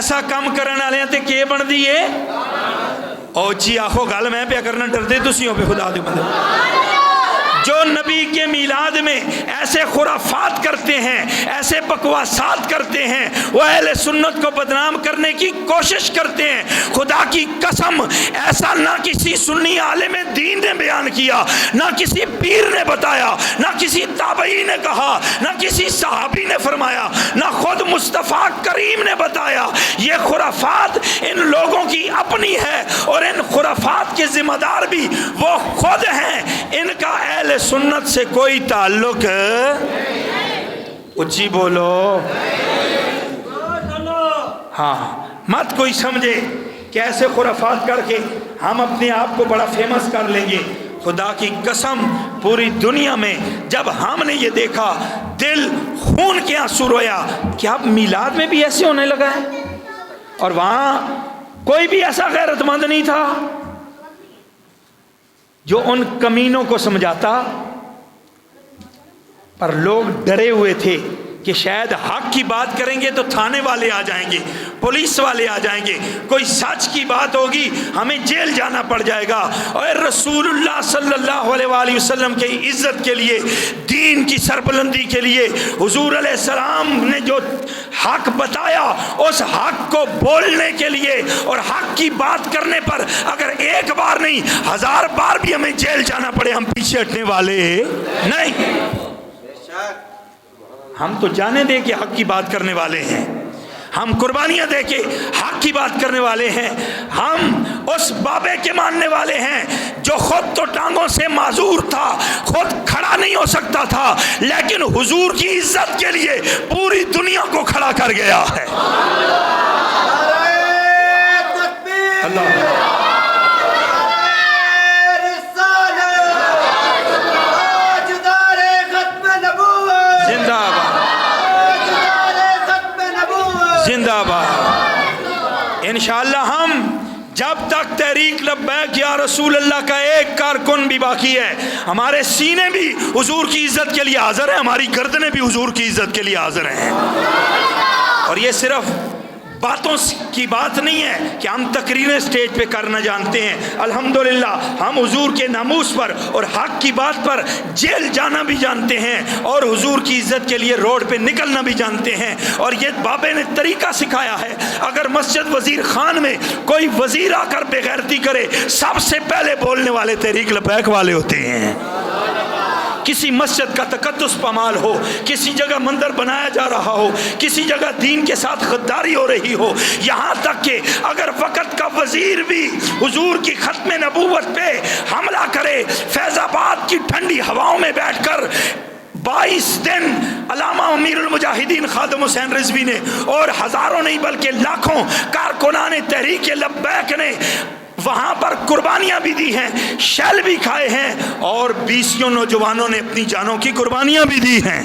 ایسا کام کرنے والے تے کی بن دی ہے؟ او جی آخو گل میں پہ کرنا ڈردے تسی ہو پہ خدا دے بندے جو نبی کے میلاد میں ایسے خرافات کرتے ہیں، ایسے بکواسات کرتے ہیں، وہ اہل سنت کو بدنام کرنے کی کوشش کرتے ہیں، خدا کی قسم ایسا نہ کسی سنی عالم دین نے بیان کیا، نہ کسی پیر نے بتایا، نہ کسی تابعی نے کہا، نہ کسی صحابی نے فرمایا، نہ خود مصطفیٰ کریم نے بتایا۔ یہ خرافات ان لوگوں کی اپنی ہے اور ان خرافات کے ذمہ دار بھی وہ خود ہیں، ان کا اہل سنت سے کوئی تعلق اچھی بولو ہاں، مت کوئی سمجھے کہ ایسے خرافات کر کے ہم اپنے آپ کو بڑا فیمس کر لیں گے۔ خدا کی قسم پوری دنیا میں جب ہم نے یہ دیکھا دل خون کے آنسو رویا کہ اب میلاد میں بھی ایسے ہونے لگا ہے، اور وہاں کوئی بھی ایسا غیرت مند نہیں تھا جو ان کمینوں کو سمجھاتا، پر لوگ ڈرے ہوئے تھے کہ شاید حق کی بات کریں گے تو تھانے والے آ جائیں گے، پولیس والے آ جائیں گے، کوئی سچ کی بات ہوگی ہمیں جیل جانا پڑ جائے گا۔ اور رسول اللہ صلی اللہ علیہ وآلہ وسلم کی عزت کے لیے، دین کی سربلندی کے لیے حضور علیہ السلام نے جو حق بتایا، اس حق کو بولنے کے لیے اور حق کی بات کرنے پر اگر ایک بار نہیں 1000 بار بھی ہمیں جیل جانا پڑے، ہم پیچھے ہٹنے والے نہیں۔ ہم تو جانے دے کہ حق کی بات کرنے والے ہیں، ہم قربانیاں دے کے حق کی بات کرنے والے ہیں، ہم اس بابے کے ماننے والے ہیں جو خود تو ٹانگوں سے معذور تھا، خود کھڑا نہیں ہو سکتا تھا، لیکن حضور کی عزت کے لیے پوری دنیا کو کھڑا کر گیا ہے۔ اللہ زندہ باد۔ انشاءاللہ ہم جب تک تحریک لبیک یا رسول اللہ کا ایک کارکن بھی باقی ہے، ہمارے سینے بھی حضور کی عزت کے لیے حاضر ہیں، ہماری گردنیں بھی حضور کی عزت کے لیے حاضر ہیں۔ اور یہ صرف باتوں کی بات نہیں ہے کہ ہم تقریریں سٹیج پہ کرنا جانتے ہیں، الحمدللہ ہم حضور کے ناموس پر اور حق کی بات پر جیل جانا بھی جانتے ہیں، اور حضور کی عزت کے لیے روڈ پہ نکلنا بھی جانتے ہیں۔ اور یہ بابے نے طریقہ سکھایا ہے، اگر مسجد وزیر خان میں کوئی وزیر آ کر بے غیرتی کرے، سب سے پہلے بولنے والے تحریک لبیک والے ہوتے ہیں۔ کسی مسجد کا تقدس پامال ہو، کسی جگہ مندر بنایا جا رہا ہو، کسی جگہ دین کے ساتھ غداری ہو رہی ہو، یہاں تک کہ اگر وقت کا وزیر بھی حضور کی ختم نبوت پہ حملہ کرے، فیض آباد کی ٹھنڈی ہواؤں میں بیٹھ کر 22 دن علامہ امیر المجاہدین خادم حسین رضوی نے اور ہزاروں نہیں بلکہ لاکھوں کارکنان تحریک لبیک نے وہاں پر قربانیاں بھی دی ہیں، شیل بھی کھائے ہیں، اور 20 نوجوانوں نے اپنی جانوں کی قربانیاں بھی دی ہیں،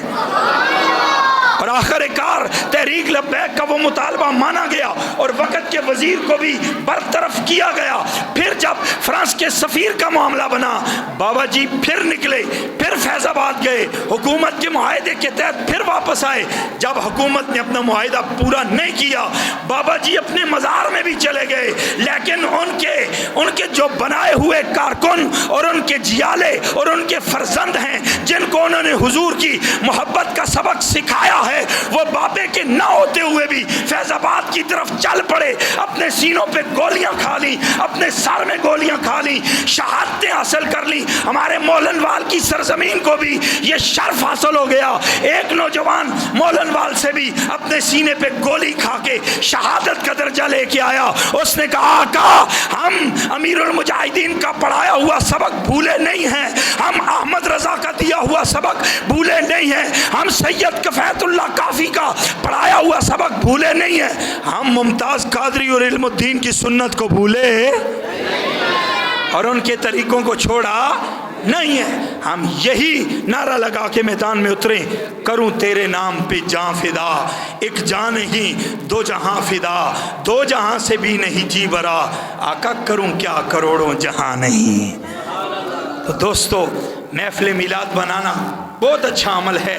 اور آخر کار تحریک لبیک کا وہ مطالبہ مانا گیا اور وقت کے وزیر کو بھی برطرف کیا گیا۔ پھر جب فرانس کے سفیر کا معاملہ بنا، بابا جی پھر نکلے، پھر فیض آباد گئے، حکومت کے معاہدے کے تحت پھر واپس آئے۔ جب حکومت نے اپنا معاہدہ پورا نہیں کیا، بابا جی اپنے مزار میں بھی چلے گئے، لیکن ان کے جو بنائے ہوئے کارکن اور ان کے جیالے اور ان کے فرزند ہیں جن کو انہوں نے حضور کی محبت کا سبق سکھایا ہے، وہ بابے کے نہ ہوتے ہوئے بھی فیض آباد کی طرف چل پڑے، اپنے سینوں پہ گولیاں کھا لی، اپنے سر میں گولیاں کھا لی، شہادتیں حاصل کر لی۔ ہمارے مولن وال کی سرزمین کو بھی یہ شرف حاصل ہو گیا، ایک نوجوان مولن وال سے بھی اپنے سینے پہ گولی کھا کے شہادت کا درجہ لے کے آیا۔ اس نے کہا آقا ہم امیر المجاہدین کا پڑھایا ہوا سبق بھولے نہیں ہیں، ہم احمد رضا کا دیا ہوا سبق بھولے نہیں ہیں، ہم سید کفایت اللہ کافی کا پڑھایا ہوا سبق بھولے نہیں ہیں، ہم ممتاز قادری اور علم الدین کی سنت کو بھولے اور ان کے طریقوں کو چھوڑا نہیں ہے۔ ہم یہی نعرہ لگا کے میدان میں اتریں، کروں تیرے نام پہ جان فدا، ایک جان نہیں دو جہاں فدا، دو جہاں سے بھی نہیں جی برا، آقا کروں کیا کروڑوں جہاں نہیں۔ تو دوستو محفل میلاد بنانا بہت اچھا عمل ہے،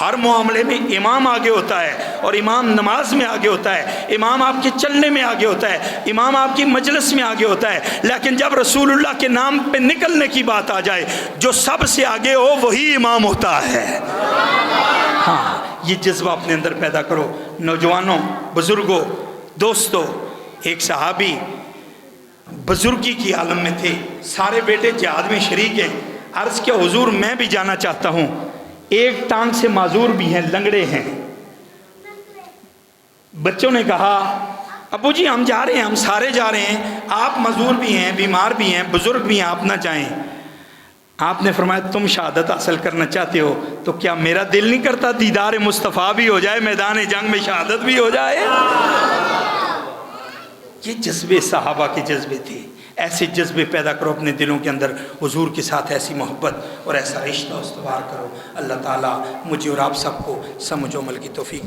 ہر معاملے میں امام آگے ہوتا ہے، اور امام نماز میں آگے ہوتا ہے، امام آپ کے چلنے میں آگے ہوتا ہے، امام آپ کی مجلس میں آگے ہوتا ہے، لیکن جب رسول اللہ کے نام پہ نکلنے کی بات آ جائے جو سب سے آگے ہو وہی امام ہوتا ہے۔ ہاں، یہ جذبہ اپنے اندر پیدا کرو۔ نوجوانوں، بزرگوں، دوستوں، ایک صحابی بزرگی کی عالم میں تھے، سارے بیٹے جہاد میں شریک ہیں، عرض کیا حضور میں بھی جانا چاہتا ہوں، ایک ٹانگ سے معذور بھی ہیں، لنگڑے ہیں۔ بچوں نے کہا ابو جی ہم جا رہے ہیں، ہم سارے جا رہے ہیں، آپ معذور بھی ہیں، بیمار بھی ہیں، بزرگ بھی ہیں، آپ نہ جائیں۔ آپ نے فرمایا تم شہادت حاصل کرنا چاہتے ہو تو کیا میرا دل نہیں کرتا دیدار مصطفیٰ بھی ہو جائے، میدان جنگ میں شہادت بھی ہو جائے؟ یہ جذبے صحابہ کے جذبے تھے۔ ایسے جذبے پیدا کرو اپنے دلوں کے اندر، حضور کے ساتھ ایسی محبت اور ایسا رشتہ استوار کرو۔ اللہ تعالیٰ مجھے اور آپ سب کو سمجھ و عمل کی توفیق